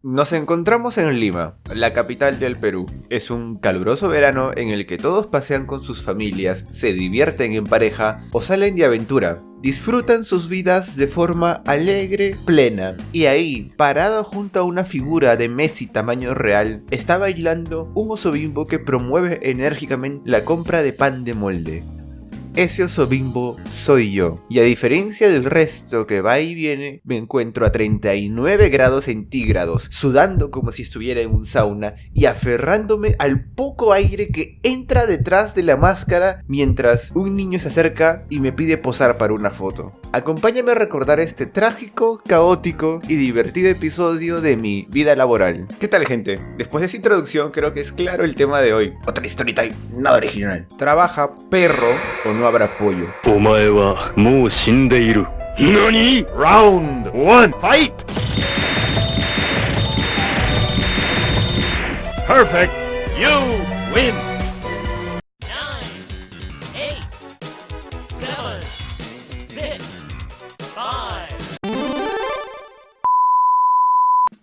Nos encontramos en Lima, la capital del Perú. Es un caluroso verano en el que todos pasean con sus familias, se divierten en pareja o salen de aventura. Disfrutan sus vidas de forma alegre, plena. Y ahí, parado junto a una figura de Messi tamaño real, está bailando un oso bimbo que promueve enérgicamente la compra de pan de molde. Ese oso bimbo soy yo, y a diferencia del resto que va y viene, me encuentro a 39 grados centígrados, sudando como si estuviera en un sauna y aferrándome al poco aire que entra detrás de la máscara mientras un niño se acerca y me pide posar para una foto. Acompáñame a recordar este trágico, caótico y divertido episodio de mi vida laboral. ¿Qué tal, gente? Después de esa introducción creo que es claro el tema de hoy. Otra story time, nada original. Trabaja, perro o no habrá pollo. ¿Nani? Round 1, fight! Perfect, you win! 9, 8, 7, 6, 5.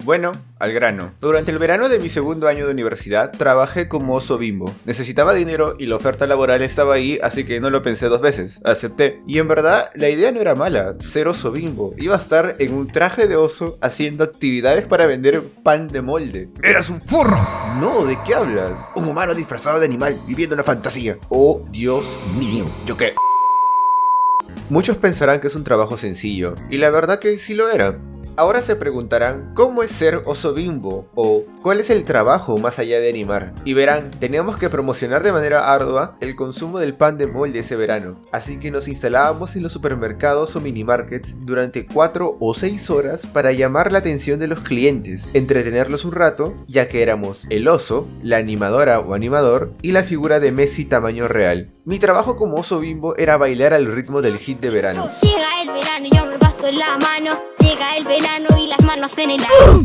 Bueno, al grano. Durante el verano de mi segundo año de universidad, trabajé como oso bimbo. Necesitaba dinero y la oferta laboral estaba ahí, así que no lo pensé dos veces. Acepté. Y en verdad, la idea no era mala, ser oso bimbo. Iba a estar en un traje de oso haciendo actividades para vender pan de molde. ¡Eras un furro! No, ¿de qué hablas? Un humano disfrazado de animal viviendo una fantasía. Oh, Dios mío. ¿Yo qué? Muchos pensarán que es un trabajo sencillo, y la verdad que sí lo era. Ahora se preguntarán, ¿cómo es ser oso bimbo? O, ¿cuál es el trabajo más allá de animar? Y verán, teníamos que promocionar de manera ardua el consumo del pan de molde ese verano. Así que nos instalábamos en los supermercados o minimarkets durante 4 o 6 horas para llamar la atención de los clientes, entretenerlos un rato, ya que éramos el oso, la animadora o animador y la figura de Messi tamaño real. Mi trabajo como oso bimbo era bailar al ritmo del hit de verano. Llega el verano y yo me paso la mano. Llega el verano y las manos en el aire.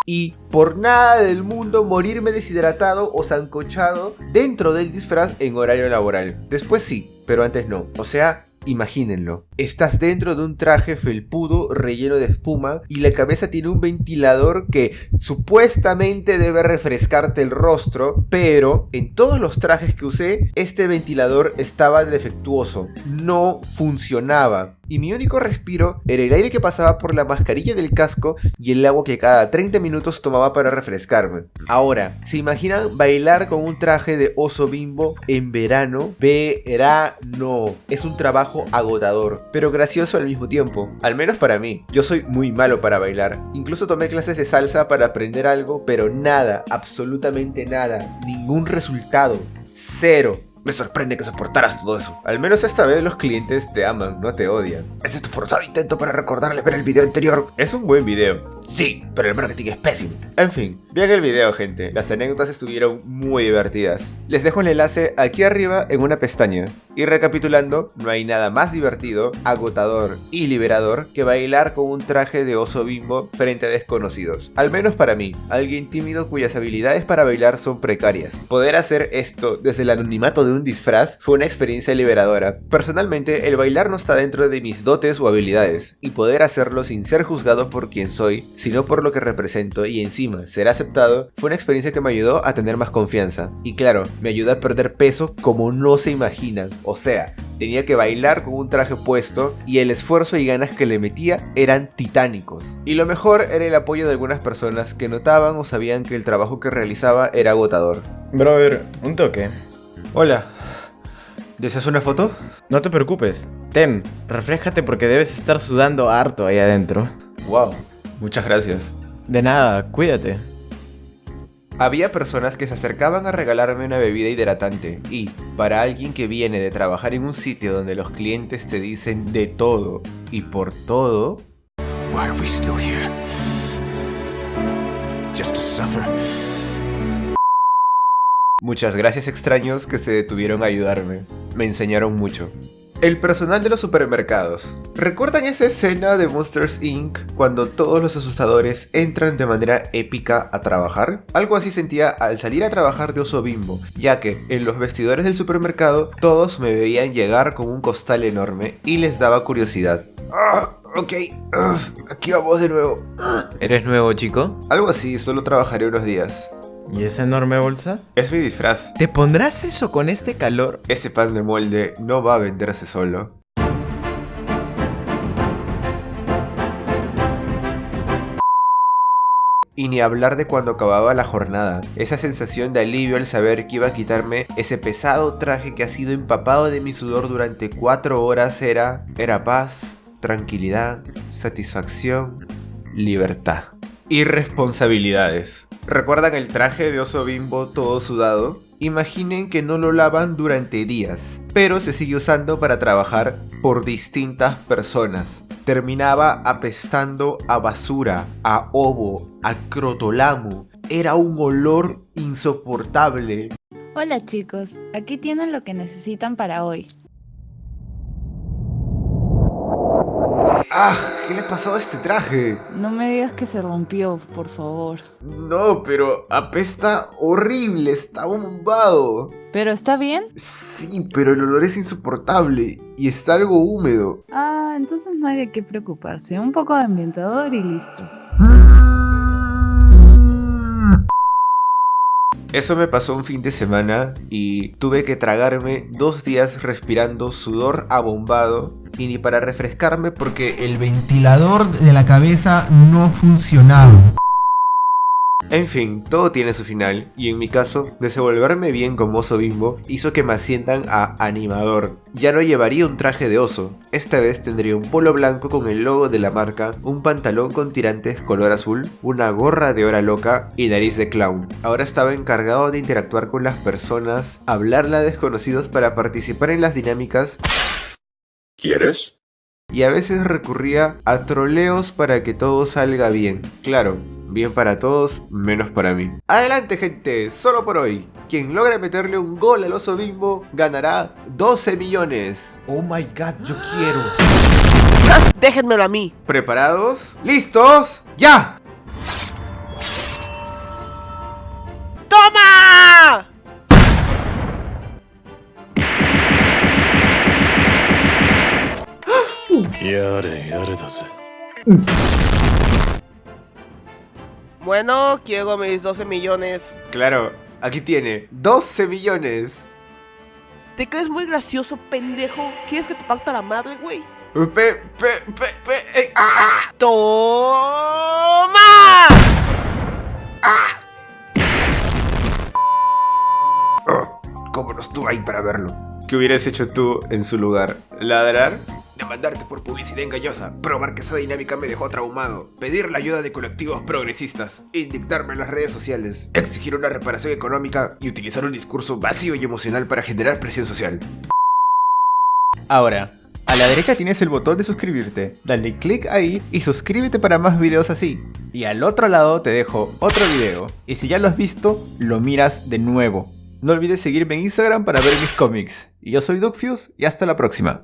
Y por nada del mundo morirme deshidratado o sancochado dentro del disfraz en horario laboral. Después sí, pero antes no. O sea, imagínenlo. Estás dentro de un traje felpudo relleno de espuma y la cabeza tiene un ventilador que supuestamente debe refrescarte el rostro, pero en todos los trajes que usé, este ventilador estaba defectuoso. No funcionaba. Y mi único respiro era el aire que pasaba por la mascarilla del casco y el agua que cada 30 minutos tomaba para refrescarme. Ahora, ¿se imaginan bailar con un traje de oso bimbo en verano? Verano. Es un trabajo agotador, pero gracioso al mismo tiempo. Al menos para mí. Yo soy muy malo para bailar. Incluso tomé clases de salsa para aprender algo, pero nada, absolutamente nada. Ningún resultado. Cero. Me sorprende que soportaras todo eso. Al menos esta vez los clientes te aman, no te odian. Ese es tu forzado intento para recordarles ver el video anterior. Es un buen video. Sí, pero el marketing es pésimo. En fin, vean el video, gente. Las anécdotas estuvieron muy divertidas. Les dejo el enlace aquí arriba en una pestaña. Y recapitulando, no hay nada más divertido, agotador y liberador que bailar con un traje de oso bimbo frente a desconocidos. Al menos para mí, alguien tímido cuyas habilidades para bailar son precarias. Poder hacer esto desde el anonimato de un disfraz fue una experiencia liberadora. Personalmente, el bailar no está dentro de mis dotes o habilidades, y poder hacerlo sin ser juzgado por quien soy, sino por lo que represento y encima ser aceptado, fue una experiencia que me ayudó a tener más confianza. Y claro, me ayudó a perder peso como no se imaginan. O sea, tenía que bailar con un traje puesto y el esfuerzo y ganas que le metía eran titánicos. Y lo mejor era el apoyo de algunas personas que notaban o sabían que el trabajo que realizaba era agotador. Brother, un toque. Hola, ¿deseas una foto? No te preocupes. Ten, refrescate porque debes estar sudando harto ahí adentro. Wow, muchas gracias. De nada, cuídate. Había personas que se acercaban a regalarme una bebida hidratante y, para alguien que viene de trabajar en un sitio donde los clientes te dicen de todo y por todo... Why are we still here? Just to suffer. Muchas gracias, extraños que se detuvieron a ayudarme. Me enseñaron mucho. El personal de los supermercados. ¿Recuerdan esa escena de Monsters Inc. cuando todos los asustadores entran de manera épica a trabajar? Algo así sentía al salir a trabajar de oso bimbo, ya que en los vestidores del supermercado todos me veían llegar con un costal enorme y les daba curiosidad. Ok, aquí vamos de nuevo. ¿Eres nuevo, chico? Algo así, solo trabajaré unos días. ¿Y esa enorme bolsa? Es mi disfraz. ¿Te pondrás eso con este calor? Ese pan de molde no va a venderse solo. Y ni hablar de cuando acababa la jornada. Esa sensación de alivio al saber que iba a quitarme ese pesado traje que ha sido empapado de mi sudor durante 4 horas era paz, tranquilidad, satisfacción, libertad. Y responsabilidades. ¿Recuerdan el traje de Oso Bimbo todo sudado? Imaginen que no lo lavan durante días, pero se sigue usando para trabajar por distintas personas. Terminaba apestando a basura, a ovo, a crotolamo. Era un olor insoportable. Hola chicos, aquí tienen lo que necesitan para hoy. ¡Ah! ¿Qué le pasó a este traje? No me digas que se rompió, por favor. No, pero apesta horrible, está bombado. ¿Pero está bien? Sí, pero el olor es insoportable y está algo húmedo. Ah, entonces no hay de qué preocuparse. Un poco de ambientador y listo. Eso me pasó un fin de semana y tuve que tragarme 2 días respirando sudor abombado y ni para refrescarme porque el ventilador de la cabeza no funcionaba. En fin, todo tiene su final, y en mi caso, desenvolverme bien como Oso Bimbo hizo que me asciendan a animador. Ya no llevaría un traje de oso, esta vez tendría un polo blanco con el logo de la marca, un pantalón con tirantes color azul, una gorra de hora loca y nariz de clown. Ahora estaba encargado de interactuar con las personas, hablarle a desconocidos para participar en las dinámicas. ¿Quieres? Y a veces recurría a troleos para que todo salga bien. Claro, bien para todos, menos para mí. Adelante gente, solo por hoy. Quien logre meterle un gol al Oso Bimbo ganará 12 millones. Oh my god, yo quiero. Déjenmelo a mí. ¿Preparados? ¿Listos? ¡Ya! ¡Toma! Bueno, quiero mis 12 millones. Claro, aquí tiene 12 millones. ¿Te crees muy gracioso, pendejo? ¿Quieres que te parta la madre, güey? ¡Toma! ¿Cómo no estuve ahí para verlo? ¿Qué hubieras hecho tú en su lugar? ¿Ladrar? Demandarte por publicidad engañosa, probar que esa dinámica me dejó traumado, pedir la ayuda de colectivos progresistas, indignarme en las redes sociales, exigir una reparación económica y utilizar un discurso vacío y emocional para generar presión social. Ahora, a la derecha tienes el botón de suscribirte. Dale click ahí y suscríbete para más videos así. Y al otro lado te dejo otro video. Y si ya lo has visto, lo miras de nuevo. No olvides seguirme en Instagram para ver mis cómics. Y yo soy Duckfuse y hasta la próxima.